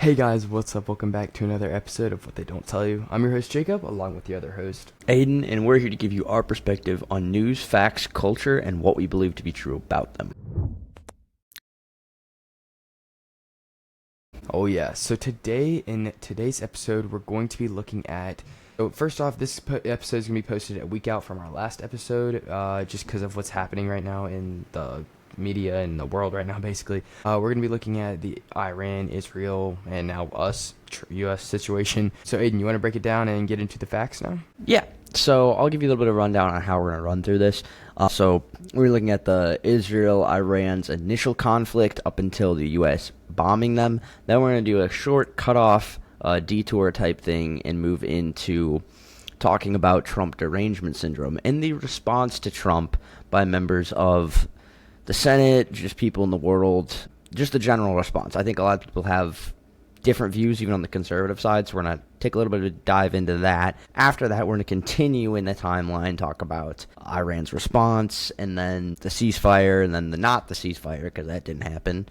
Hey guys, what's up? Welcome back to another episode of What They Don't Tell You. I'm your host Jacob, along with the other host Aiden, and we're here to give you our perspective on news, facts, culture, and what we believe to be true about them. Oh yeah, so in today's episode, we're going to be looking at... So first off, this episode is going to be posted a week out from our last episode, just because of what's happening right now in the media and the world right now, basically. We're going to be looking at the Iran, Israel, and now us, U.S. situation. So Aiden, you want to break it down and get into the facts now? Yeah, so I'll give you a little bit of rundown on how we're going to run through this. So we're looking at the Israel-Iran's initial conflict up until the U.S. bombing them. Then we're going to do a short cutoff detour type thing and move into talking about Trump derangement syndrome and the response to Trump by members of the Senate, just people in the world, just the general response. I think a lot of people have different views, even on the conservative side, so we're going to take a little bit of a dive into that. After that, we're going to continue in the timeline, talk about Iran's response, and then the ceasefire, and then not the ceasefire, because that didn't happen.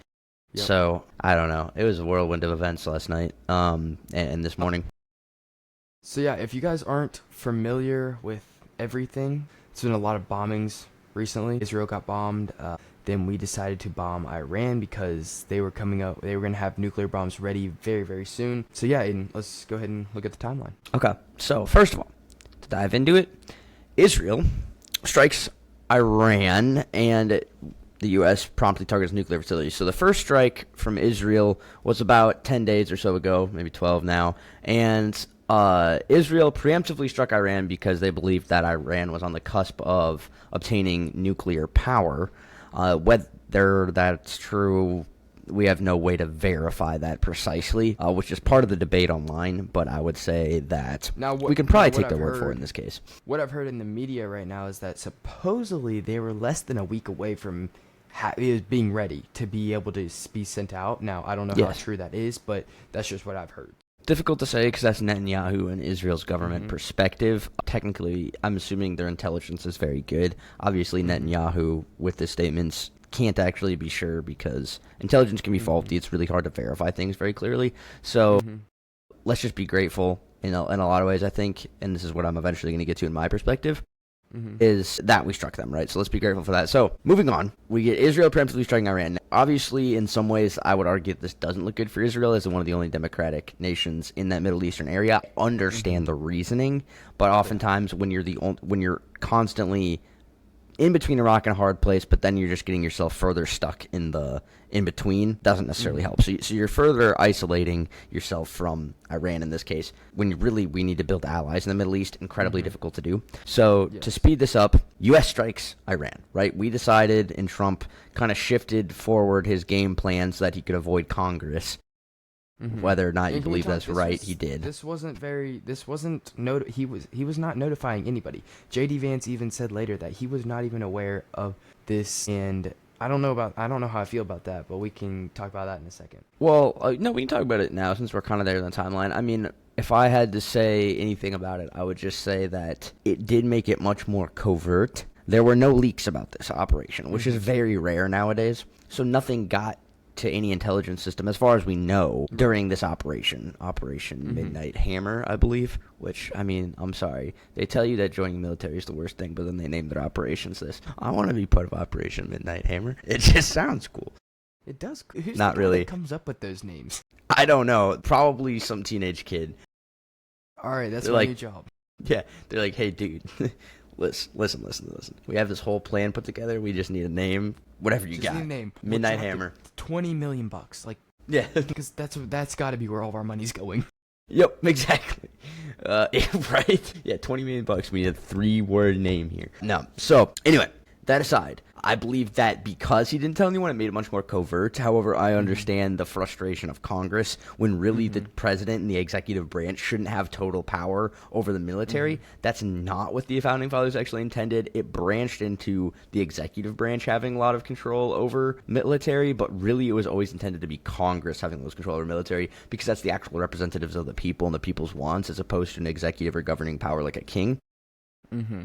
Yep. So, I don't know. It was a whirlwind of events last night and this morning. So yeah, if you guys aren't familiar with everything, there's been a lot of bombings recently. Israel got bombed. Then we decided to bomb Iran because they were coming up. They were going to have nuclear bombs ready very, very soon. So yeah, Aiden, let's go ahead and look at the timeline. Okay. So first of all, to dive into it, Israel strikes Iran, and the U.S. promptly targets nuclear facilities. So the first strike from Israel was about 10 days or so ago, maybe 12 now, and Israel preemptively struck Iran because they believed that Iran was on the cusp of obtaining nuclear power. Whether that's true, we have no way to verify that precisely, which is part of the debate online, but I would say that we can probably take their word for it in this case. What I've heard in the media right now is that supposedly they were less than a week away from being ready to be able to be sent out. Now, I don't know how true that is, but that's just what I've heard. Difficult to say because that's Netanyahu and Israel's government perspective. Technically, I'm assuming their intelligence is very good. Obviously, Netanyahu, with his statements, can't actually be sure because intelligence can be faulty. It's really hard to verify things very clearly. So let's just be grateful in a lot of ways, I think, and this is what I'm eventually going to get to in my perspective, is that we struck them, right? So let's be grateful for that. So moving on, we get Israel preemptively striking Iran. Obviously, in some ways, I would argue that this doesn't look good for Israel as one of the only democratic nations in that Middle Eastern area. I understand the reasoning, but oftentimes when you're constantly in between a rock and a hard place, but then you're just getting yourself further stuck in the in-between, doesn't necessarily help. So you're further isolating yourself from Iran in this case, when we need to build allies in the Middle East. Incredibly difficult to do. So to speed this up, U.S. strikes Iran, right? We decided, and Trump kind of shifted forward his game plan so that he could avoid Congress. Whether or not you believe that's right, he did. He was not notifying anybody. J.D. Vance even said later that he was not even aware of this, and I don't know how I feel about that, but we can talk about that in a second. Well, no, we can talk about it now since we're kind of there in the timeline. I mean, if I had to say anything about it, I would just say that it did make it much more covert. There were no leaks about this operation, which is very rare nowadays. So nothing got to any intelligence system, as far as we know, during this Operation Midnight Hammer, I believe, which, I mean, I'm sorry. They tell you that joining the military is the worst thing, but then they name their operations this. I want to be part of Operation Midnight Hammer. It just sounds cool. It does. Who's not the really that comes up with those names? I don't know. Probably some teenage kid. All right, that's my new job. Yeah, they're like, hey, dude, listen. We have this whole plan put together. We just need a name. Whatever you got. Need a name. Midnight Hammer. $20 million. Like, yeah, because that's got to be where all of our money's going. Yep, exactly. Right? Yeah, $20 million. We need a 3-word name here. No. So anyway, that aside, I believe that because he didn't tell anyone, it made it much more covert. However, I understand the frustration of Congress when really the president and the executive branch shouldn't have total power over the military. That's not what the Founding Fathers actually intended. It branched into the executive branch having a lot of control over military, but really it was always intended to be Congress having those control over military because that's the actual representatives of the people and the people's wants as opposed to an executive or governing power like a king.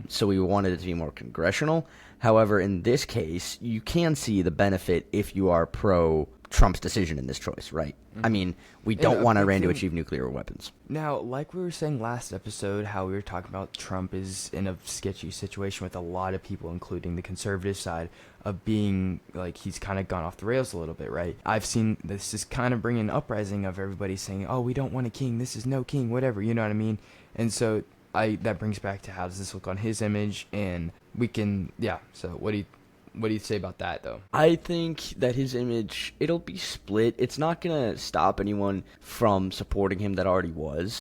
So we wanted it to be more congressional. However, in this case, you can see the benefit if you are pro Trump's decision in this choice, right? I mean, we don't want Iran to achieve nuclear weapons. Now, like we were saying last episode, how we were talking about Trump is in a sketchy situation with a lot of people, including the conservative side, of being like he's kind of gone off the rails a little bit, right? I've seen this is kind of bringing an uprising of everybody saying, oh, we don't want a king, this is no king, whatever, you know what I mean? And so that brings back to how does this look on his image, and we can, so what do you say about that, though? I think that his image, it'll be split. It's not going to stop anyone from supporting him that already was.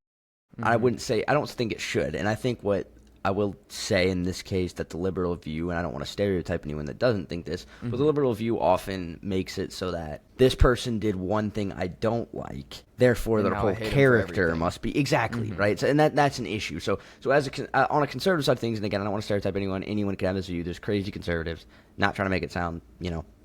I don't think it should. And I think what I will say in this case that the liberal view, and I don't want to stereotype anyone that doesn't think this, but the liberal view often makes it so that this person did one thing I don't like, therefore their whole character must be exactly right. So, and that's an issue. So as on a conservative side of things, and again, I don't want to stereotype anyone. Anyone can have this view. There's crazy conservatives. Not trying to make it sound,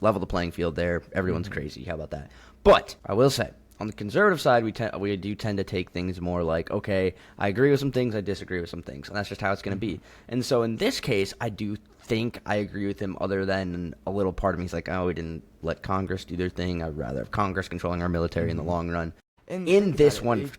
level the playing field there. Everyone's crazy. How about that? But I will say, on the conservative side, we do tend to take things more like, okay, I agree with some things, I disagree with some things, and that's just how it's going to be. And so in this case, I do think I agree with him, other than a little part of me is like, oh, we didn't let Congress do their thing. I'd rather have Congress controlling our military in the long run. And in this one,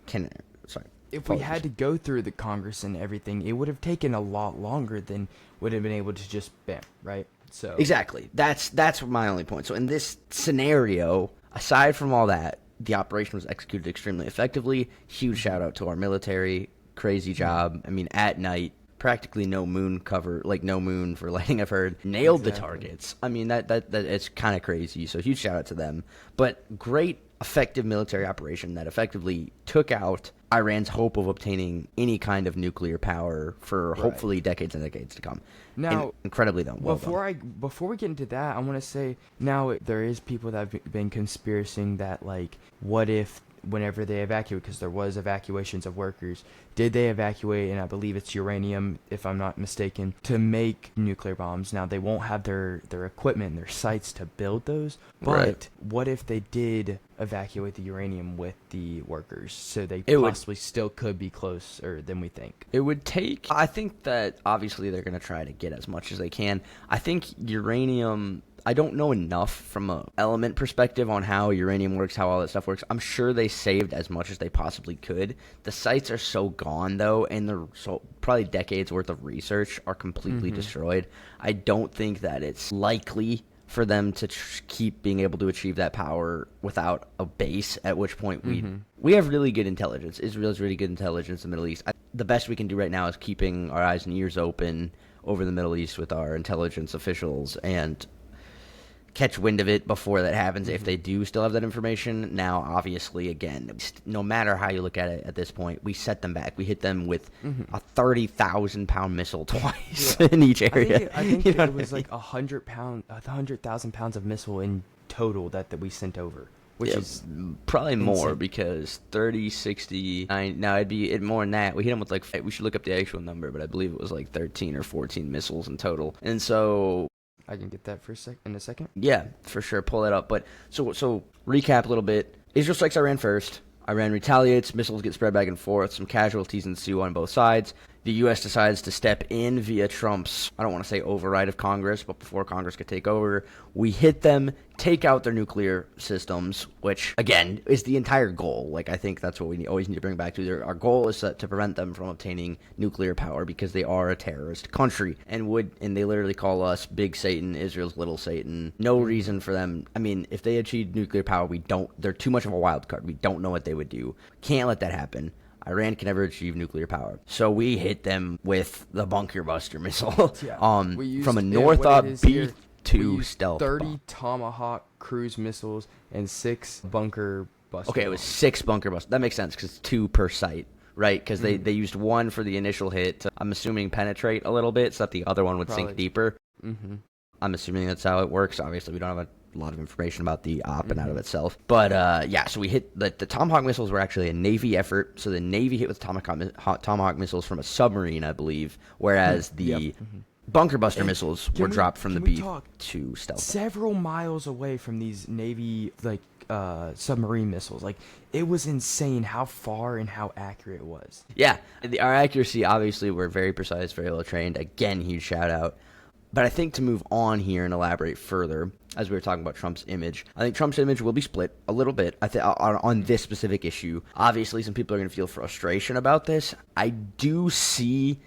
if we had to go through the Congress and everything, it would have taken a lot longer than would have been able to just bam, right? So exactly. That's my only point. So in this scenario, aside from all that, the operation was executed extremely effectively. Huge shout out to our military. Crazy job. I mean, at night, practically no moon cover, like no moon for lighting, I've heard. Nailed the targets. I mean, that it's kind of crazy. So huge shout out to them. But great, effective military operation that effectively took out Iran's hope of obtaining any kind of nuclear power for hopefully decades and decades to come. Now, incredibly done. Well before we get into that, I want to say now there is people that have been conspiracing that, like, what if whenever they evacuate, because there was evacuations of workers, did they evacuate, and I believe it's uranium, if I'm not mistaken, to make nuclear bombs? Now, they won't have their equipment and their sites to build those, but what if they did evacuate the uranium with the workers, so they possibly still could be closer than we think? It would take, I think that obviously they're going to try to get as much as they can. I think uranium, I don't know enough from a element perspective on how uranium works, how all that stuff works. I'm sure they saved as much as they possibly could. The sites are so gone, though, and they're so probably decades worth of research are completely destroyed. I don't think that it's likely for them to keep being able to achieve that power without a base, at which point we have really good intelligence. Israel has really good intelligence in the Middle East. The best we can do right now is keeping our eyes and ears open over the Middle East with our intelligence officials and catch wind of it before that happens, if they do still have that information. Now, obviously, again, no matter how you look at it at this point, we set them back. We hit them with a 30,000-pound missile twice in each area. I think it was like 100,000 pounds of missile in total that we sent over, which is probably insane. More, because 30, 60, now it'd be more than that. We hit them with we should look up the actual number, but I believe it was like 13 or 14 missiles in total. And so I can get that in a second. Yeah, for sure. Pull that up. But so recap a little bit. Israel strikes Iran first. Iran retaliates. Missiles get spread back and forth. Some casualties ensue on both sides. The U.S. decides to step in via Trump's, I don't want to say override of Congress, but before Congress could take over, we hit them, take out their nuclear systems, which, again, is the entire goal. Like, I think that's what we always need to bring back to. Our goal is to prevent them from obtaining nuclear power, because they are a terrorist country, and they literally call us Big Satan, Israel's Little Satan. No reason for them. I mean, if they achieved nuclear power, they're too much of a wild card. We don't know what they would do. Can't let that happen. Iran can never achieve nuclear power. So we hit them with the bunker buster missile from a Northrop B-2 stealth 30 bomb. Tomahawk cruise missiles and 6 bunker busters. Okay, it was 6 bunker busters. That makes sense, because it's 2 per site, right? Because they used 1 for the initial hit to, I'm assuming, penetrate a little bit so that the other one would sink deeper. I'm assuming that's how it works. Obviously, we don't have a lot of information about the op and out of itself. But, so we hit the Tomahawk missiles were actually a Navy effort. So the Navy hit with Tomahawk missiles from a submarine, I believe, whereas the bunker buster missiles were dropped from the B-2 stealth. Several miles away from these Navy, submarine missiles. Like, it was insane how far and how accurate it was. Yeah, our accuracy, obviously, we're very precise, very well trained. Again, huge shout out. But I think to move on here and elaborate further, as we were talking about Trump's image, I think Trump's image will be split a little bit on this specific issue. Obviously, some people are going to feel frustration about this. I do see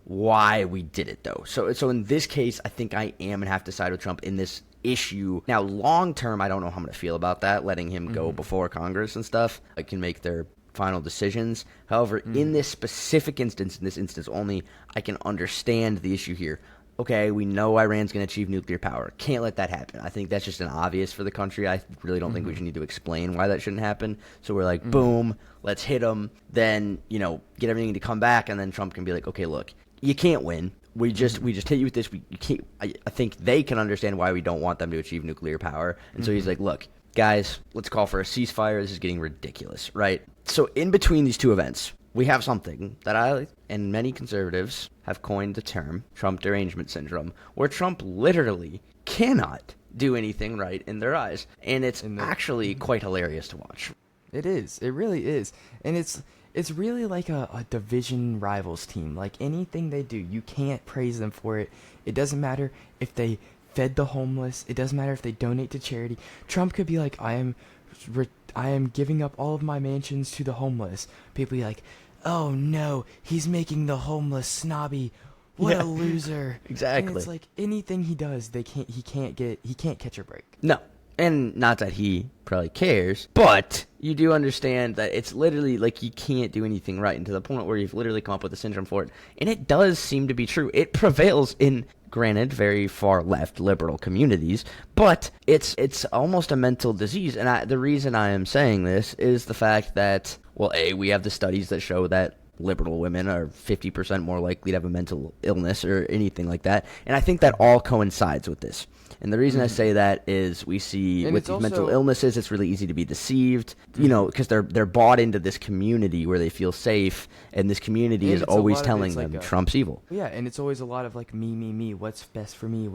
why we did it, though. So in this case, I think I am going to have to side with Trump in this issue. Now, long term, I don't know how I'm going to feel about that, letting him go before Congress and stuff. I can make their final decisions. However, in this specific instance, only, I can understand the issue here. Okay, we know Iran's going to achieve nuclear power. Can't let that happen. I think that's just an obvious for the country. I really don't think we should need to explain why that shouldn't happen. So we're like, boom, let's hit them. Then, get everything to come back, and then Trump can be like, okay, look, you can't win. We just hit you with this. You can't. I think they can understand why we don't want them to achieve nuclear power. And so he's like, look, guys, let's call for a ceasefire. This is getting ridiculous, right? So in between these two events, we have something that I and many conservatives have coined the term Trump derangement syndrome, where Trump literally cannot do anything right in their eyes. And it's actually quite hilarious to watch. It is. It really is. And it's really like a division rivals team. Like anything they do, you can't praise them for it. It doesn't matter if they fed the homeless. It doesn't matter if they donate to charity. Trump could be like, I am giving up all of my mansions to the homeless. People be like, oh no, he's making the homeless snobby. What a loser. Exactly. And it's like anything he does, he can't catch a break. No. And not that he probably cares, but you do understand that it's literally like you can't do anything right, and to the point where you've literally come up with a syndrome for it. And it does seem to be true. It prevails in, granted, very far left liberal communities, but it's almost a mental disease. And the reason I am saying this is the fact that, well, we have the studies that show that liberal women are 50% more likely to have a mental illness or anything like that. And I think that all coincides with this. And the reason I say that is we see with these mental illnesses, it's really easy to be deceived, because they're bought into this community where they feel safe, and this community is always telling them Trump's evil. Yeah, and it's always a lot of like me, what's best for me,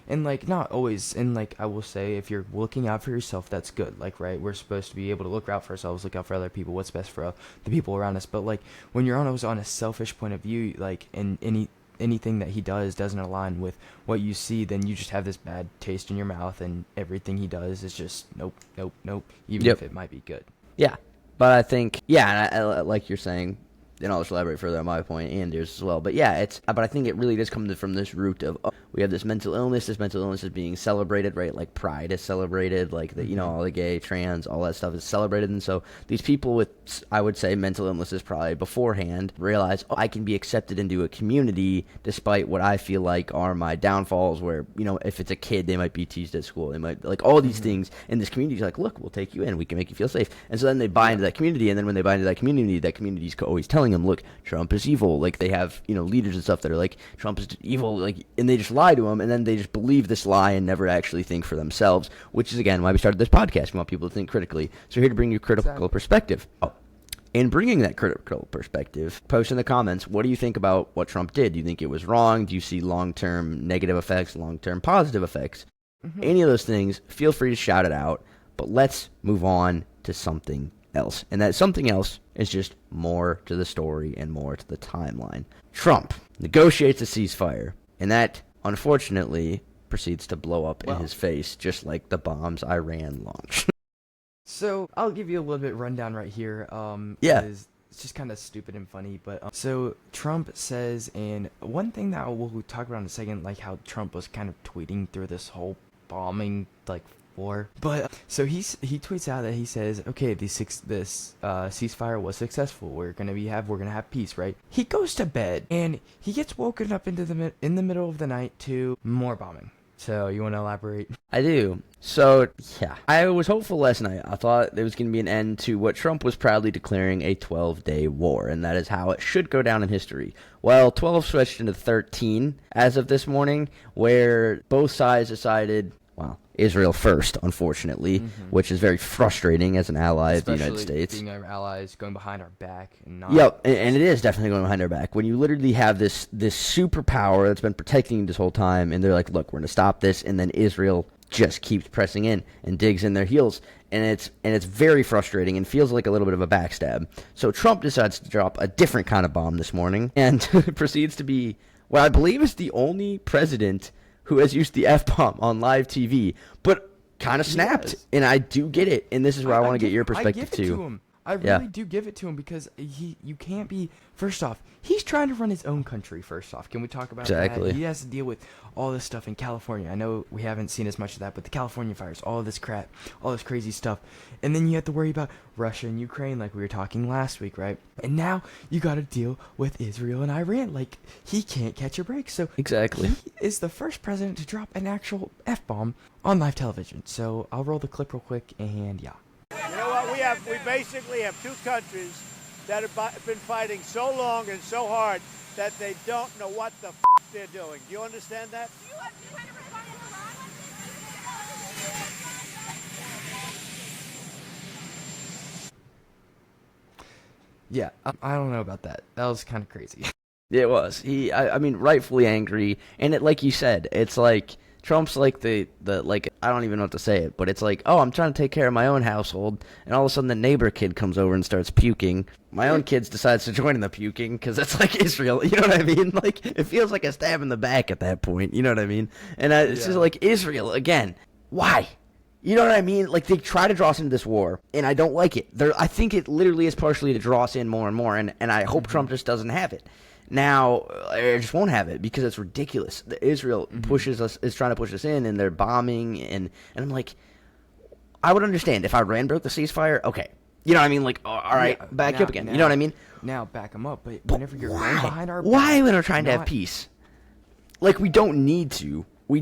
and like not always, and like I will say, if you're looking out for yourself, that's good. Like, right, we're supposed to be able to look out for ourselves, look out for other people, what's best for the people around us. But like when you're always on a selfish point of view, like in anything that he doesn't align with what you see, then you just have this bad taste in your mouth, and everything he does is just nope, even if it might be good. Yeah, but I think, and I like you're saying, and I'll just elaborate further on my point and yours as well. But yeah, but I think it really does come from this root of, we have this mental illness. This mental illness is being celebrated, right? Like pride is celebrated, like all the gay, trans, all that stuff is celebrated. And so these people with, I would say, mental illnesses probably beforehand realize, I can be accepted into a community despite what I feel like are my downfalls, where, if it's a kid, they might be teased at school. They might, like, all these things. And this community is like, look, we'll take you in. We can make you feel safe. And so then they buy into that community. And then when they buy into that community's always telling them, look, Trump is evil. Like, they have, leaders and stuff that are like, Trump is evil, like, and they just lie to him, and then they just believe this lie and never actually think for themselves, which is, again, why we started this podcast. We want people to think critically. So we're here to bring you critical perspective. In bringing that critical perspective, post in the comments, what do you think about what Trump did? Do you think it was wrong? Do you see long-term negative effects, long-term positive effects? Any of those things, feel free to shout it out, but let's move on to something else. And that something else is just more to the story and more to the timeline. Trump negotiates a ceasefire, and that, unfortunately, proceeds to blow up in his face, just like the bombs Iran launched. So I'll give you a little bit rundown right here. It's just kind of stupid and funny, but so Trump says, and one thing that we'll talk about in a second, like how Trump was kind of tweeting through this whole bombing war. But so he tweets out that he says, okay, this ceasefire was successful. We're gonna have peace, right? He goes to bed and he gets woken up in the middle of the night to more bombing. So you want to elaborate? I do. So, yeah. I was hopeful last night. I thought there was going to be an end to what Trump was proudly declaring a 12-day war, and that is how it should go down in history. Well, 12 switched into 13 as of this morning, where both sides decided, Israel first, unfortunately, which is very frustrating as an ally of the United States. Being our allies, going behind our back, and not. Yep, and it is definitely going behind our back. When you literally have this superpower that's been protecting you this whole time, and they're like, look, we're going to stop this, and then Israel just keeps pressing in and digs in their heels, and it's very frustrating and feels like a little bit of a backstab. So Trump decides to drop a different kind of bomb this morning, and proceeds to be, I believe is the only president who has used the F-bomb on live TV, but kind of snapped. And I do get it. And this is where I want to get your perspective, too. I really do give it to him because you can't be. First off, he's trying to run his own country. First off, can we talk about that? He has to deal with all this stuff in California. I know we haven't seen as much of that, but the California fires, all of this crap, all this crazy stuff, and then you have to worry about Russia and Ukraine, like we were talking last week, right? And now you got to deal with Israel and Iran. Like, he can't catch a break. So exactly, he is the first president to drop an actual F-bomb on live television. So I'll roll the clip real quick, and yeah. You know what? We basically have two countries that have been fighting so long and so hard that they don't know what the they're doing. Do you understand that? Yeah, I don't know about that. That was kind of crazy. It was. I mean, rightfully angry. And it, like you said, it's like Trump's like the like, I don't even know what to say it, but it's like, oh, I'm trying to take care of my own household, and all of a sudden the neighbor kid comes over and starts puking. My own kid decides to join in the puking because that's like Israel. You know what I mean? Like, it feels like a stab in the back at that point. You know what I mean? And it's just like Israel again. Why? You know what I mean? Like, they try to draw us into this war, and I don't like it. I think it literally is partially to draw us in more and more, and I hope Trump just doesn't have it. Now, I just won't have it because it's ridiculous. Israel is trying to push us in, and they're bombing, and I'm like, I would understand if Iran broke the ceasefire, okay. You know what I mean? Like, all right, back up again. You know what I mean? Now, back them up, but whenever you're going behind our back... Why when we're trying to have peace? Like, we don't need to. They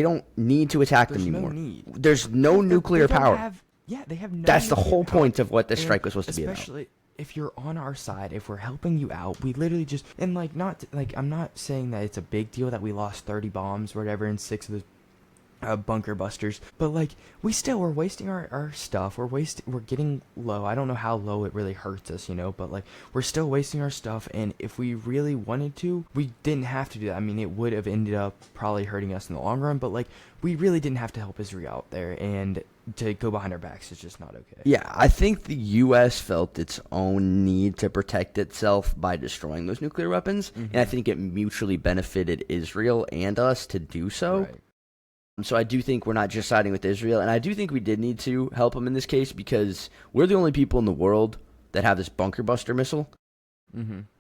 don't need to attack them anymore. There's no nuclear power. They have no That's the whole point of what this strike was supposed to be about. Especially if you're on our side, if we're helping you out, we literally just, and like, not like, I'm not saying that it's a big deal that we lost 30 bombs or whatever and 6 of the bunker busters, but like, we're wasting our stuff. We're getting low. I don't know how low it really hurts us, but like, we're still wasting our stuff. And if we really wanted to, we didn't have to do that. I mean, it would have ended up probably hurting us in the long run, but like, we really didn't have to help Israel out there, and to go behind our backs is just not okay. Yeah, I think the U.S. felt its own need to protect itself by destroying those nuclear weapons, and I think it mutually benefited Israel and us to do so. Right. So I do think we're not just siding with Israel, and I do think we did need to help them in this case because we're the only people in the world that have this bunker buster missile.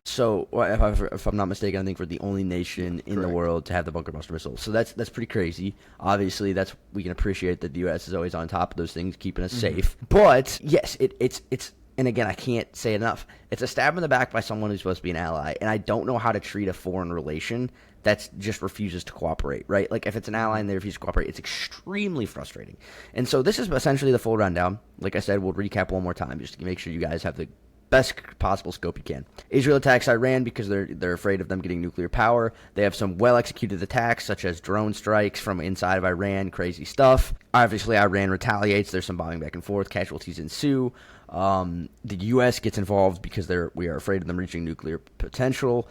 So if I'm not mistaken, I think we're the only nation in the world to have the bunker buster missile. So that's pretty crazy. Obviously, we can appreciate that the U.S. is always on top of those things, keeping us safe. But yes, it's and again, I can't say it enough. It's a stab in the back by someone who's supposed to be an ally, and I don't know how to treat a foreign relation that just refuses to cooperate, right? Like, if it's an ally and they refuse to cooperate, it's extremely frustrating. And so this is essentially the full rundown. Like I said, we'll recap one more time just to make sure you guys have the best possible scope you can. Israel attacks Iran because they're afraid of them getting nuclear power. They have some well-executed attacks, such as drone strikes from inside of Iran, crazy stuff. Obviously, Iran retaliates. There's some bombing back and forth. Casualties ensue. The U.S. gets involved because we are afraid of them reaching nuclear potential.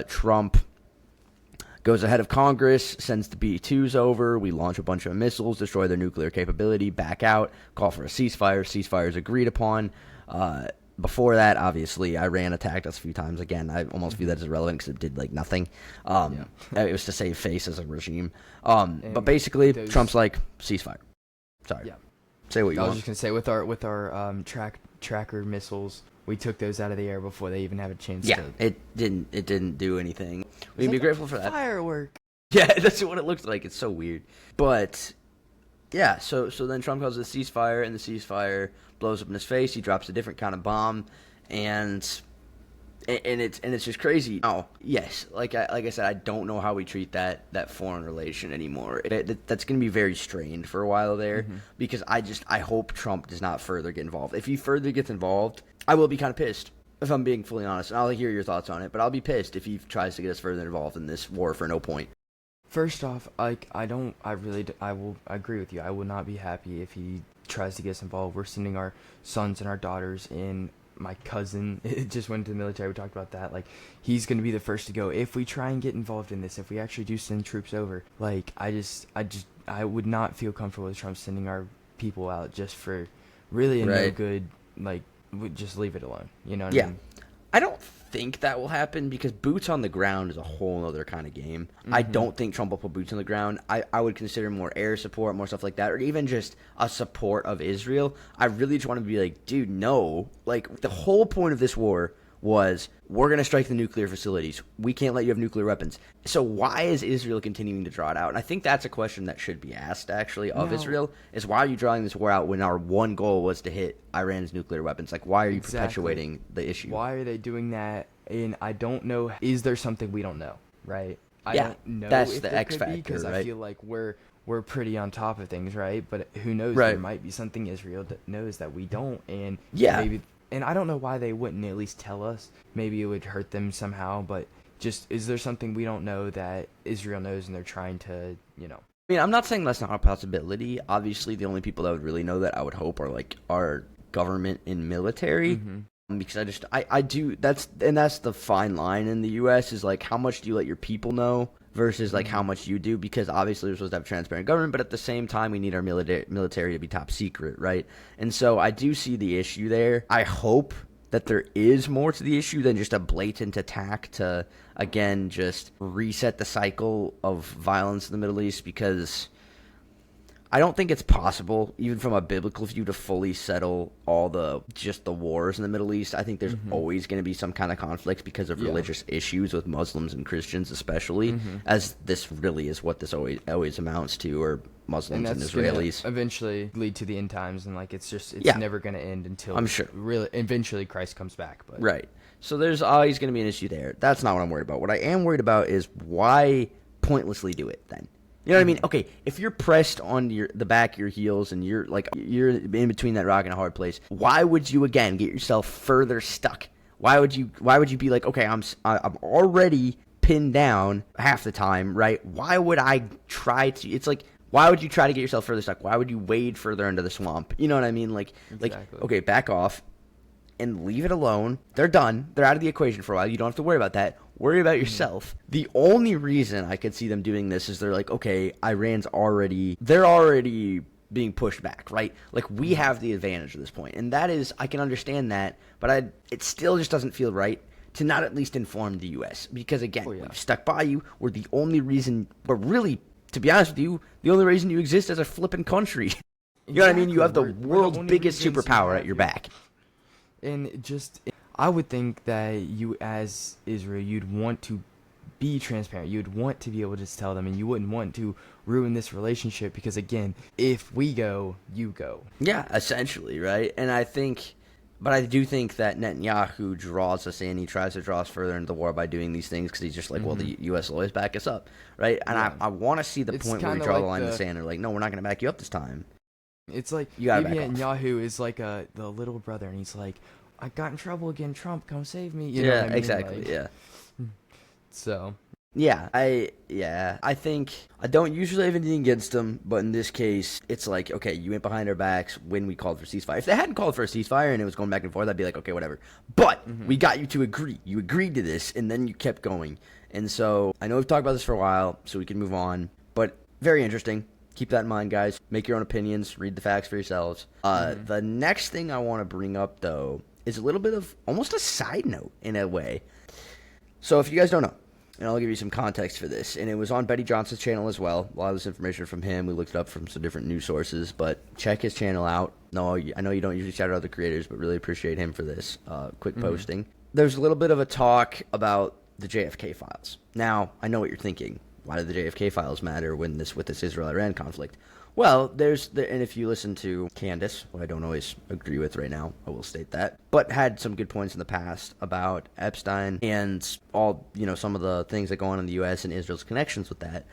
Trump goes ahead of Congress, sends the B-2s over. We launch a bunch of missiles, destroy their nuclear capability, back out, call for a ceasefire. Ceasefire is agreed upon. Before that, obviously, Iran attacked us a few times. Again, I almost view that as irrelevant because it did, like, nothing. It was to save face as a regime. But basically, Trump's like, ceasefire. Sorry. Yeah. Say what you want. I was just going to say, with our tracker missiles, we took those out of the air before they even have a chance to... it didn't do anything. We can be grateful for that. Firework. Yeah, that's what it looks like. It's so weird. But... yeah, so then Trump calls it a ceasefire, and the ceasefire blows up in his face. He drops a different kind of bomb, and it's just crazy. Now, yes, like I said, I don't know how we treat that foreign relation anymore. That's going to be very strained for a while there because I hope Trump does not further get involved. If he further gets involved, I will be kind of pissed. If I'm being fully honest, and I'll hear your thoughts on it, but I'll be pissed if he tries to get us further involved in this war for no point. First off, I will agree with you. I will not be happy if he tries to get us involved. We're sending our sons and our daughters in. My cousin just went to the military. We talked about that. Like, he's going to be the first to go if we try and get involved in this. If we actually do send troops over, like, I would not feel comfortable with Trump sending our people out just for really no good. Like, just leave it alone. You know what I mean? I don't think that will happen because boots on the ground is a whole other kind of game. I don't think Trump will put boots on the ground. I would consider more air support, more stuff like that, or even just a support of Israel. I really just want to be like, dude, no. Like, the whole point of this war was, we're going to strike the nuclear facilities. We can't let you have nuclear weapons. So why is Israel continuing to draw it out? And I think that's a question that should be asked, actually, of Israel, is why are you drawing this war out when our one goal was to hit Iran's nuclear weapons? Like, why are you perpetuating the issue? Why are they doing that? And I don't know. Is there something we don't know, right? I Yeah, don't know that's if the there X could be, factor, because right? I feel like we're pretty on top of things, right? But who knows? Right. There might be something Israel knows that we don't, and Yeah. maybe. And I don't know why they wouldn't at least tell us. Maybe it would hurt them somehow, but just, is there something we don't know that Israel knows and they're trying to, I mean, I'm not saying that's not a possibility. Obviously, the only people that would really know that, I would hope, are like our government and military. Because I do, that's the fine line in the U.S. is like, how much do you let your people know versus like how much you do? Because obviously we're supposed to have a transparent government, but at the same time we need our military to be top secret, right? And so I do see the issue there. I hope that there is more to the issue than just a blatant attack to, again, just reset the cycle of violence in the Middle East, because I don't think it's possible, even from a biblical view, to fully settle all the wars in the Middle East. I think there's always going to be some kind of conflict because of religious issues with Muslims and Christians, especially, as this really is what this always amounts to, or Muslims and Israelis. Eventually lead to the end times, and like it's never going to end until, I'm sure, really eventually Christ comes back. But right. So there's always going to be an issue there. That's not what I'm worried about. What I am worried about is why pointlessly do it then. You know what I mean? Okay, if you're pressed on the back of your heels and you're in between that rock and a hard place, why would you again get yourself further stuck? Why would you be like, okay, I'm already pinned down half the time, right? Why would I try to? It's like, why would you try to get yourself further stuck? Why would you wade further into the swamp? You know what I mean? Like okay, back off and leave it alone. They're done. They're out of the equation for a while. You don't have to worry about that. Worry about yourself. The only reason I could see them doing this is they're like, okay, they're already being pushed back, right? Like, we have the advantage at this point. And that is, I can understand that, but it still just doesn't feel right to not at least inform the U.S. Because, again, we've stuck by you. We're the only reason, but really, to be honest with you, the only reason you exist as a flipping country. You know what I mean? You have the world's biggest superpower at your back. And just, I would think that you, as Israel, you'd want to be transparent. You'd want to be able to just tell them, and you wouldn't want to ruin this relationship because, again, if we go, you go. Yeah, essentially, right? And I do think that Netanyahu draws us in. He tries to draw us further into the war by doing these things because he's just like, well, the U.S. will always back us up, right? And I want to see the point where we draw the line in the sand. They're like, no, we're not going to back you up this time. It's like, Netanyahu is like the little brother, and he's like, I got in trouble again, Trump, come save me. You know what I mean? Exactly, like, yeah. So. Yeah, I think I don't usually have anything against them, but in this case, it's like, okay, you went behind our backs when we called for ceasefire. If they hadn't called for a ceasefire and it was going back and forth, I'd be like, okay, whatever. But we got you to agree. You agreed to this, and then you kept going. And so I know we've talked about this for a while, so we can move on. But very interesting. Keep that in mind, guys. Make your own opinions. Read the facts for yourselves. The next thing I want to bring up, though, is a little bit of almost a side note in a way. So if you guys don't know, and I'll give you some context for this, and it was on Betty Johnson's channel as well. A lot of this information from him. We looked it up from some different news sources, but check his channel out. No, I know you don't usually shout out other creators, but really appreciate him for this quick posting. There's a little bit of a talk about the JFK files. Now, I know what you're thinking. Why do the JFK files matter with this Israel-Iran conflict? Well, and if you listen to Candace, who I don't always agree with right now, I will state that, but had some good points in the past about Epstein and all, some of the things that go on in the U.S. and Israel's connections with that.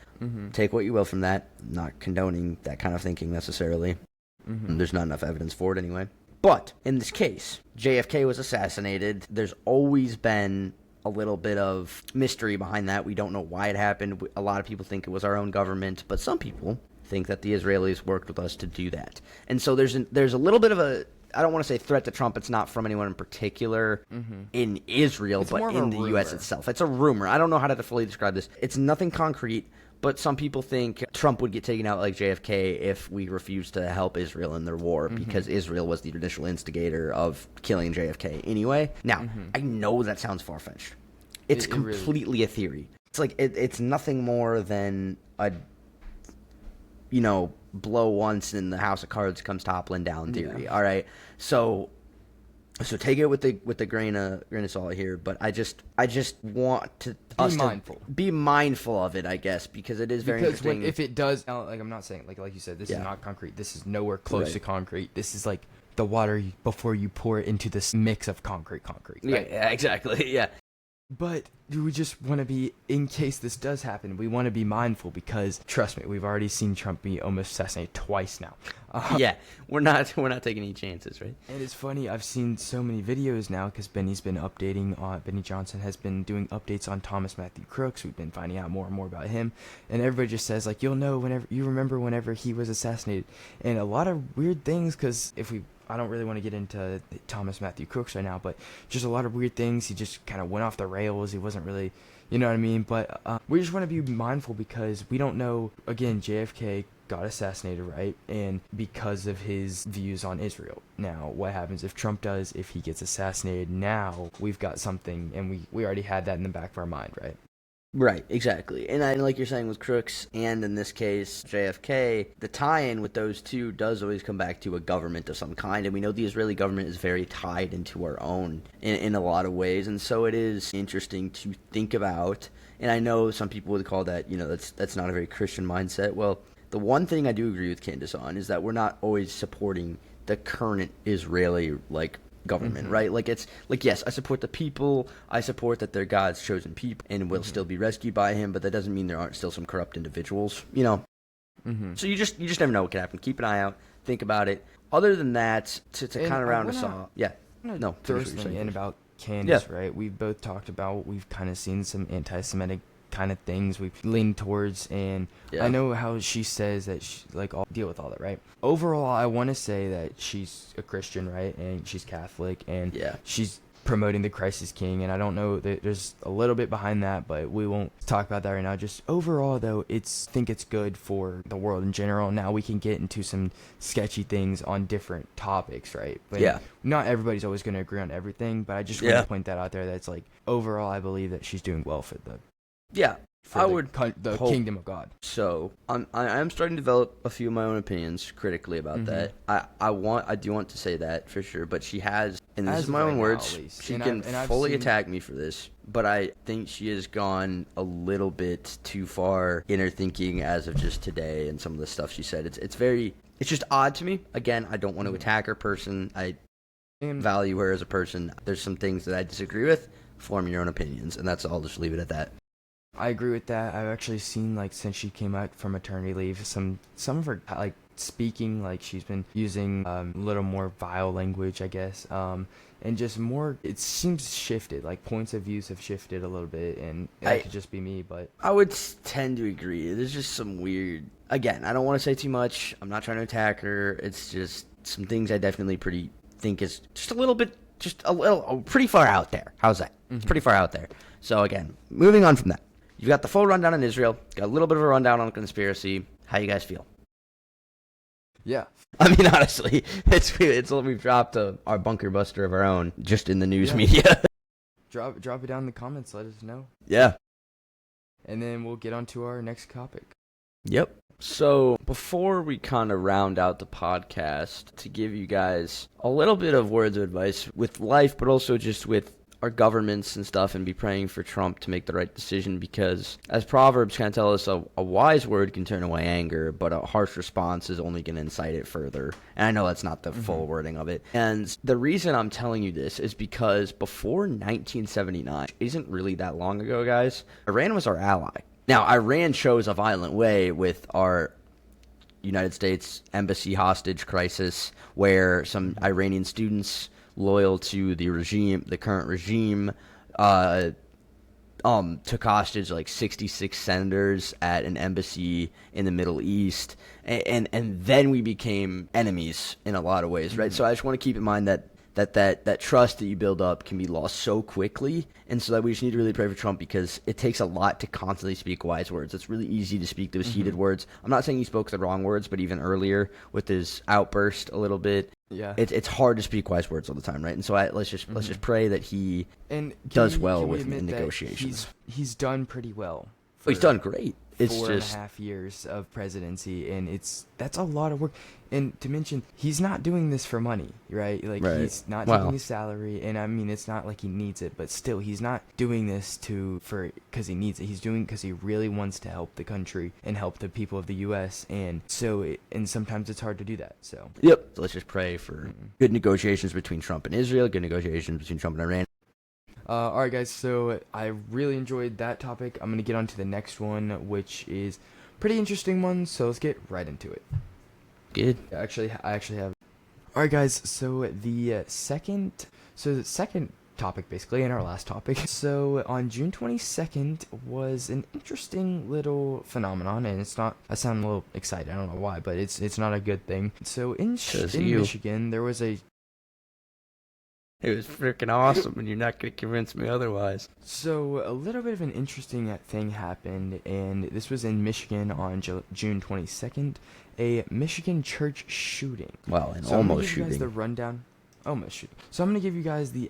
Take what you will from that. I'm not condoning that kind of thinking necessarily. There's not enough evidence for it anyway. But in this case, JFK was assassinated. There's always been a little bit of mystery behind that. We don't know why it happened. A lot of people think it was our own government, but some people think that the Israelis worked with us to do that. And so there's a little bit of a, I don't want to say threat to Trump. It's not from anyone in particular in Israel, but in the U.S. itself. It's a rumor. I don't know how to fully describe this. It's nothing concrete, But some people think Trump would get taken out like JFK if we refused to help Israel in their war because Israel was the initial instigator of killing JFK anyway. Now, I know that sounds far-fetched. It's completely a theory. It's like it's nothing more than a, blow once and the house of cards comes toppling down theory. All right, so take it with the grain of salt here. But I just want to be mindful of it, I guess, because it is very interesting. If it does, like I'm not saying like you said, this is not concrete. This is nowhere close to concrete. This is like the water before you pour it into this mix of concrete. Right? Yeah, exactly. Yeah. But we just want to be, in case this does happen, we want to be mindful because, trust me, we've already seen Trump be almost assassinated twice now. Yeah, we're not taking any chances, right? And it's funny, I've seen so many videos now because Benny's been updating on, Benny Johnson has been doing updates on Thomas Matthew Crooks. We've been finding out more and more about him. And everybody just says, like, you'll know whenever he was assassinated. And a lot of weird things because I don't really want to get into Thomas Matthew Crooks right now, but just a lot of weird things. He just kind of went off the rails. He wasn't really, you know what I mean? But we just want to be mindful because we don't know, again, JFK got assassinated, right? And because of his views on Israel. Now, what happens if Trump does, if he gets assassinated now, we've got something, and we already had that in the back of our mind, right? Right, exactly. And like you're saying with Crooks, and in this case, JFK, the tie-in with those two does always come back to a government of some kind. And we know the Israeli government is very tied into our own in a lot of ways. And so it is interesting to think about. And I know some people would call that, that's not a very Christian mindset. Well, the one thing I do agree with Candace on is that we're not always supporting the current Israeli, government, right? Like, it's like, yes, I support the people. I support that they're God's chosen people and will still be rescued by him, but that doesn't mean there aren't still some corrupt individuals, So you just never know what can happen. Keep an eye out. Think about it. Other than that, to kind of round us off. Yeah. No. Throw something in about Candace, right? We've both talked about, we've kind of seen some anti-Semitic kind of things we've leaned towards, and I know how she says that I'll deal with all that, right? Overall, I want to say that she's a Christian, right? And she's Catholic, and she's promoting the Christ is King, and I don't know, there's a little bit behind that, but we won't talk about that right now. Just overall, though, I think it's good for the world in general. Now we can get into some sketchy things on different topics, right? But not everybody's always going to agree on everything, but I just want to point that out there, that it's overall, I believe that she's doing well for the the kingdom of God. So I'm starting to develop a few of my own opinions critically about that. I do want to say that for sure, but she has, and this is my own words, she can fully attack me for this, but I think she has gone a little bit too far in her thinking as of just today and some of the stuff she said. It's just odd to me. Again, I don't want to attack her person. I value her as a person. There's some things that I disagree with. Form your own opinions, and I'll just leave it at that. I agree with that. I've actually seen, since she came out from maternity leave, some of her, speaking, she's been using a little more vile language, I guess, and just more, it seems shifted, points of views have shifted a little bit, and that could just be me, but... I would tend to agree. There's just some weird... Again, I don't want to say too much. I'm not trying to attack her. It's just some things I definitely think is just a little bit, pretty far out there. How's that? It's pretty far out there. So again, moving on from that. You've got the full rundown on Israel, got a little bit of a rundown on conspiracy. How you guys feel? Yeah. I mean, honestly, we've dropped our bunker buster of our own just in the news media. Drop it down in the comments. Let us know. Yeah. And then we'll get on to our next topic. Yep. So before we kind of round out the podcast, to give you guys a little bit of words of advice with life, but also just with our governments and stuff, and be praying for Trump to make the right decision, because as Proverbs kind of tell us, a wise word can turn away anger, but a harsh response is only going to incite it further. And I know that's not the full wording of it. And the reason I'm telling you this is because before 1979, isn't really that long ago, guys, Iran was our ally. Now, Iran chose a violent way with our United States embassy hostage crisis, where some Iranian students loyal to the current regime, took hostage 66 senators at an embassy in the Middle East, and then we became enemies in a lot of ways, right? So I just want to keep in mind that that trust that you build up can be lost so quickly. And so that we just need to really pray for Trump, because it takes a lot to constantly speak wise words. It's really easy to speak those heated words. I'm not saying he spoke the wrong words, but even earlier with his outburst a little bit, it's hard to speak wise words all the time, right? And so let's just pray that he does well with the negotiations. He's done pretty well. He's done great. It's 4.5 years of presidency, and that's a lot of work. And to mention, he's not doing this for money, right? Like, he's not taking his salary, and I mean, it's not like he needs it, but still, he's not doing this because he needs it. He's doing it because he really wants to help the country and help the people of the U.S. And sometimes it's hard to do that. So so let's just pray for good negotiations between Trump and Israel, good negotiations between Trump and Iran. All right, guys, so I really enjoyed that topic. I'm going to get on to the next one, which is a pretty interesting one, so let's get right into it. Good. I actually have... All right, guys, so the second topic, basically, and our last topic. So on June 22nd was an interesting little phenomenon, and it's not... I sound a little excited, I don't know why, but it's not a good thing. So in Michigan, there was a... It was freaking awesome, and you're not going to convince me otherwise. So a little bit of an interesting thing happened, and this was in Michigan on June 22nd, a Michigan church shooting. Well, so almost shooting. shooting. The rundown. Almost shooting. So I'm going to give you guys the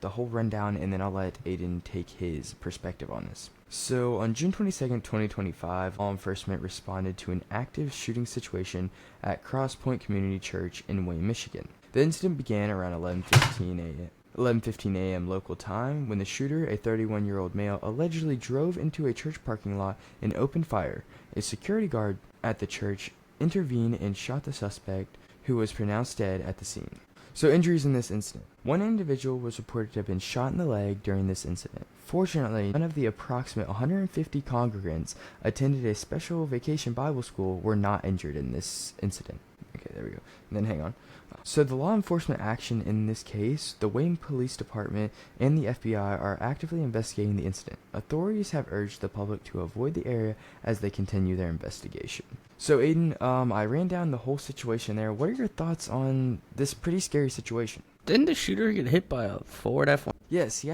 whole rundown, and then I'll let Aiden take his perspective on this. So on June 22nd, 2025, law enforcement responded to an active shooting situation at CrossPointe Community Church in Wayne, Michigan. The incident began around 11:15 a.m. local time when the shooter, a 31-year-old male, allegedly drove into a church parking lot and opened fire. A security guard at the church intervened and shot the suspect, who was pronounced dead at the scene. So injuries in this incident. One individual was reported to have been shot in the leg during this incident. Fortunately, none of the approximate 150 congregants attended a special vacation Bible school were not injured in this incident. Okay, there we go. And then hang on. So the law enforcement action in this case, the Wayne Police Department and the FBI are actively investigating the incident. Authorities have urged the public to avoid the area as they continue their investigation. So Aiden, I ran down the whole situation there. What are your thoughts on this pretty scary situation? Didn't the shooter get hit by a Ford F1? Yes, he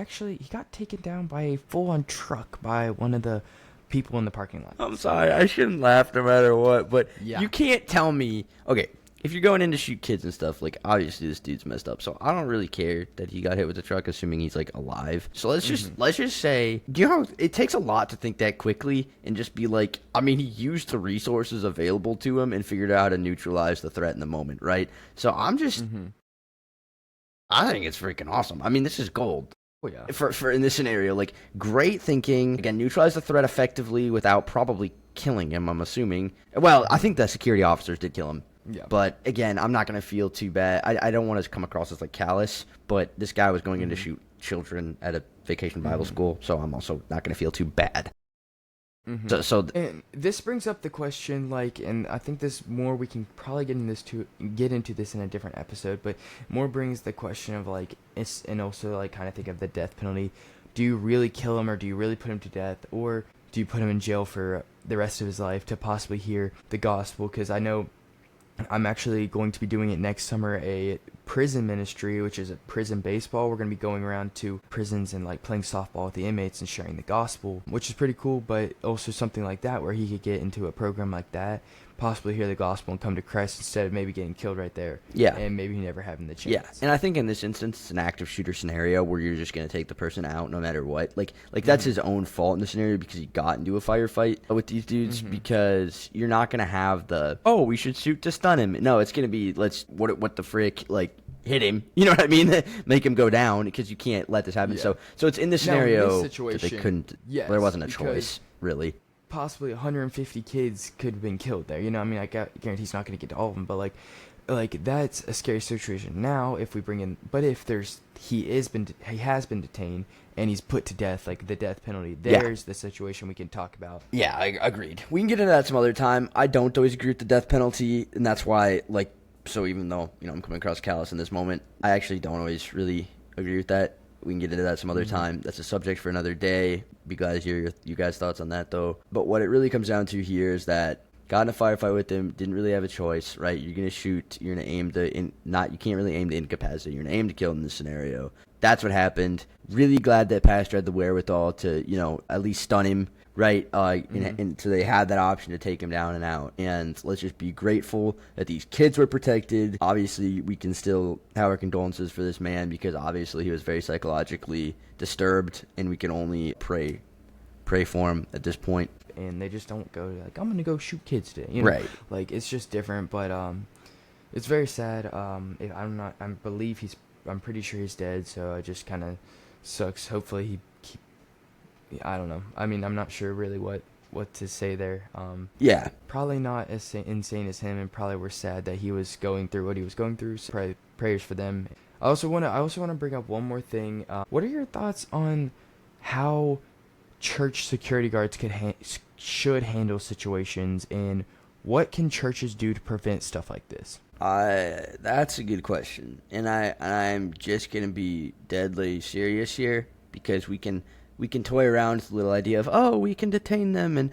got taken down by a full-on truck by one of the people in the parking lot. I'm sorry, I shouldn't laugh no matter what, but you can't tell me... Okay, if you're going in to shoot kids and stuff, like, obviously this dude's messed up, so I don't really care that he got hit with the truck, assuming he's, like, alive. So let's just say, do you know, it takes a lot to think that quickly and just be like, I mean, he used the resources available to him and figured out how to neutralize the threat in the moment, right? So I'm just... I think it's freaking awesome. I mean, this is gold. Oh, yeah. For in this scenario, like, great thinking. Again, neutralize the threat effectively without probably killing him, I'm assuming. Well, I think the security officers did kill him. Yeah. But, again, I'm not going to feel too bad. I don't want to come across as, like, callous, but this guy was going in to shoot children at a vacation Bible school, so I'm also not going to feel too bad. And this brings up the question, like, and I think this more we can probably get into this in a different episode, but more brings the question of, like, and also, like, kind of think of the death penalty. Do you really kill him, or do you really put him to death, or do you put him in jail for the rest of his life to possibly hear the gospel? Because I know I'm actually going to be doing it next summer, a prison ministry, which is a prison baseball. We're going to be going around to prisons and, like, playing softball with the inmates and sharing the gospel, which is pretty cool, but also something like that where he could get into a program like that, possibly hear the gospel and come to Christ instead of maybe getting killed right there. Yeah. And maybe never having the chance. Yeah. And I think in this instance, it's an active shooter scenario where you're just going to take the person out no matter what. Like that's his own fault in the scenario because he got into a firefight with these dudes because you're not going to have we should shoot to stun him. No, it's going to be, what the frick, like, hit him. You know what I mean? Make him go down because you can't let this happen. Yeah. So it's in this scenario that they couldn't, there wasn't a choice, really. Possibly 150 kids could have been killed there. You know, I mean, I guarantee he's not going to get to all of them, but like that's a scary situation. Now, if we bring in, but if he has been detained and he's put to death, like the death penalty, there's the situation we can talk about. Yeah, I agreed. We can get into that some other time. I don't always agree with the death penalty, and that's why, like, so even though, you know, I'm coming across callous in this moment, I actually don't always really agree with that. We can get into that some other time. That's a subject for another day. Be glad to hear you guys' thoughts on that, though. But what it really comes down to here is that got in a firefight with him, didn't really have a choice, right? You're going to shoot, you're going to aim to, you can't really aim to incapacitate, you're going to aim to kill in this scenario. That's what happened. Really glad that Pastor had the wherewithal to, at least stun him, right? And so they had that option to take him down and out. And let's just be grateful that these kids were protected. Obviously, we can still have our condolences for this man because obviously he was very psychologically disturbed, and we can only pray for him at this point. And they just don't go like, I'm gonna go shoot kids today, Right? Like, it's just different. But it's very sad. I'm pretty sure he's dead, so it just kind of sucks. Hopefully I don't know. I mean, I'm not sure really what to say there. Yeah. Probably not as insane as him, and probably we're sad that he was going through what he was going through. So probably prayers for them. I also want to bring up one more thing. What are your thoughts on how church security guards should handle situations, and what can churches do to prevent stuff like this? That's a good question, and I'm just gonna be deadly serious here because we can toy around with the little idea of we can detain them and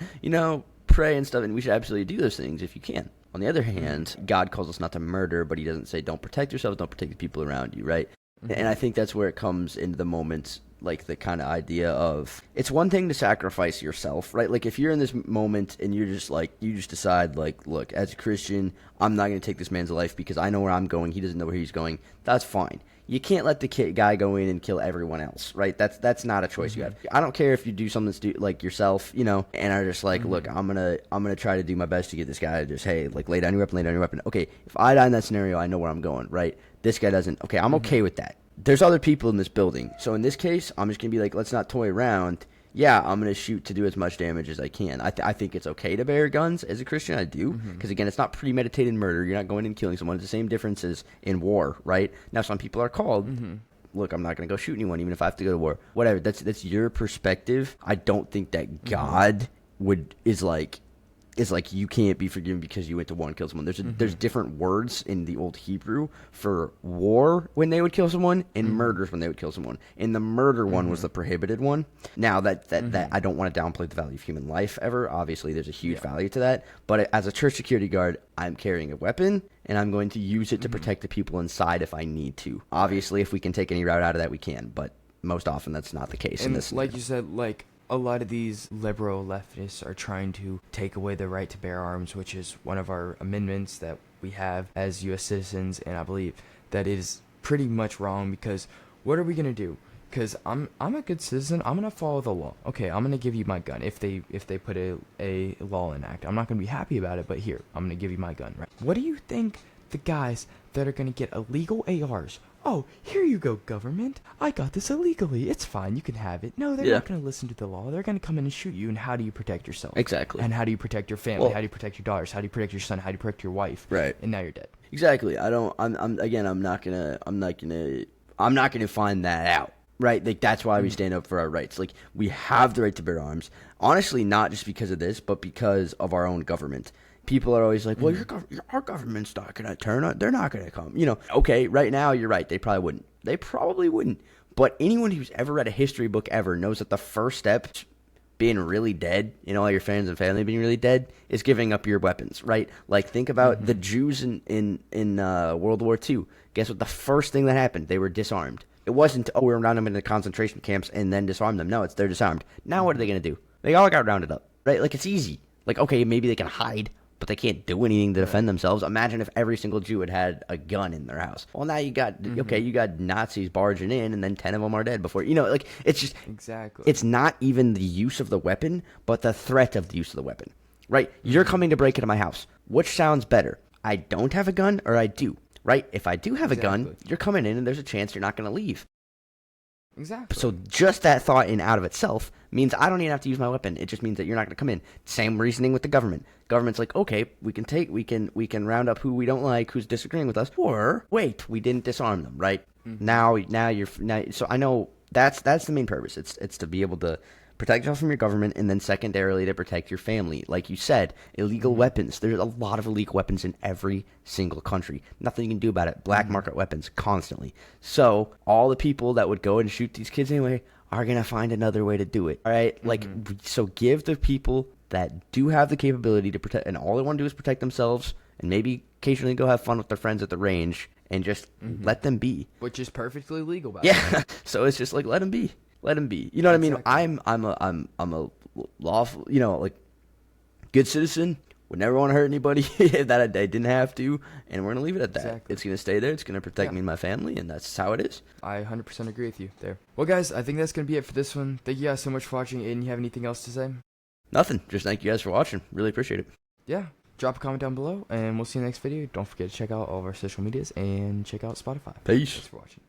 pray and stuff, and we should absolutely do those things if you can. On the other hand, God calls us not to murder, but he doesn't say don't protect yourselves, don't protect the people around you, right? Mm-hmm. And I think that's where it comes into the moments, like the kind of idea of, it's one thing to sacrifice yourself, right? Like if you're in this moment and you're just like, you just decide like, look, as a Christian, I'm not going to take this man's life because I know where I'm going, he doesn't know where he's going. That's fine. You can't let the guy go in and kill everyone else, right? That's not a choice you have. I don't care if you do something like yourself, and are just like, look, I'm gonna try to do my best to get this guy to just, hey, like lay down your weapon. Okay, if I die in that scenario, I know where I'm going, right? This guy doesn't. Okay, I'm okay with that. There's other people in this building, so in this case, I'm just gonna be like, let's not toy around. Yeah, I'm going to shoot to do as much damage as I can. I think it's okay to bear guns as a Christian. I do. Because, again, it's not premeditated murder. You're not going in and killing someone. It's the same difference as in war, right? Now, some people are called, look, I'm not going to go shoot anyone, even if I have to go to war. Whatever. That's your perspective. I don't think that God is like you can't be forgiven because you went to war and killed someone. There's different words in the old Hebrew for war when they would kill someone and murders when they would kill someone. And the murder one was the prohibited one. Now that I don't want to downplay the value of human life ever. Obviously, there's a huge value to that. But as a church security guard, I'm carrying a weapon and I'm going to use it to protect the people inside if I need to. Obviously, if we can take any route out of that, we can. But most often, that's not the case. And in this like you said, a lot of these liberal leftists are trying to take away the right to bear arms, which is one of our amendments that we have as U.S. citizens, and I believe that is pretty much wrong because what are we going to do? Because I'm a good citizen. I'm going to follow the law. Okay, I'm going to give you my gun if they put a law in act. I'm not going to be happy about it, but here, I'm going to give you my gun. Right? What do you think the guys that are going to get illegal ARs? Oh, here you go, government. I got this illegally. It's fine. You can have it. No, they're not going to listen to the law. They're going to come in and shoot you. And how do you protect yourself? Exactly. And how do you protect your family? How do you protect your daughters? How do you protect your son? How do you protect your wife? Right. And now you're dead. Exactly. I'm not gonna find that out. Right. Like that's why we stand up for our rights. Like we have the right to bear arms. Honestly, not just because of this, but because of our own government. People are always like, well, our government's not going to turn on. They're not going to come. Okay, right now, you're right. They probably wouldn't. But anyone who's ever read a history book ever knows that the first step, being really dead, all your friends and family being really dead, is giving up your weapons, right? Like, think about the Jews in World War II. Guess what? The first thing that happened, they were disarmed. It wasn't, we round them into concentration camps and then disarm them. No, they're disarmed. Now what are they going to do? They all got rounded up, right? Like, it's easy. Like, okay, maybe they can hide, but they can't do anything to defend themselves. Imagine if every single Jew had a gun in their house. Well, now you got, you got Nazis barging in, and then 10 of them are dead before, it's just, exactly. It's not even the use of the weapon, but the threat of the use of the weapon, right? You're coming to break into my house. Which sounds better? I don't have a gun, or I do, right? If I do have a gun, you're coming in, and there's a chance you're not going to leave. Exactly. So just that thought in out of itself means I don't even have to use my weapon. It just means that you're not going to come in. Same reasoning with the government. Government's like, okay, we can round up who we don't like, who's disagreeing with us, or wait, we didn't disarm them, right? Now so I know that's the main purpose. It's to be able to protect yourself from your government, and then secondarily to protect your family. Like you said, illegal weapons. There's a lot of illegal weapons in every single country. Nothing you can do about it. Black market weapons constantly. So all the people that would go and shoot these kids anyway are going to find another way to do it. All right? So give the people that do have the capability to protect, and all they want to do is protect themselves and maybe occasionally go have fun with their friends at the range and just let them be. Which is perfectly legal, by Yeah. So it's just like, let them be. Let them be. You know what Exactly. I mean? I'm a lawful, like, good citizen. Would never want to hurt anybody that I didn't have to, and we're gonna leave it at that. Exactly. It's gonna stay there. It's gonna protect me and my family, and that's how it is. I 100% agree with you there. Well, guys, I think that's going to be it for this one. Thank you guys so much for watching. Aiden, you have anything else to say? Nothing. Just thank you guys for watching. Really appreciate it. Yeah. Drop a comment down below, and we'll see you in the next video. Don't forget to check out all of our social medias and check out Spotify. Peace. Thanks for watching.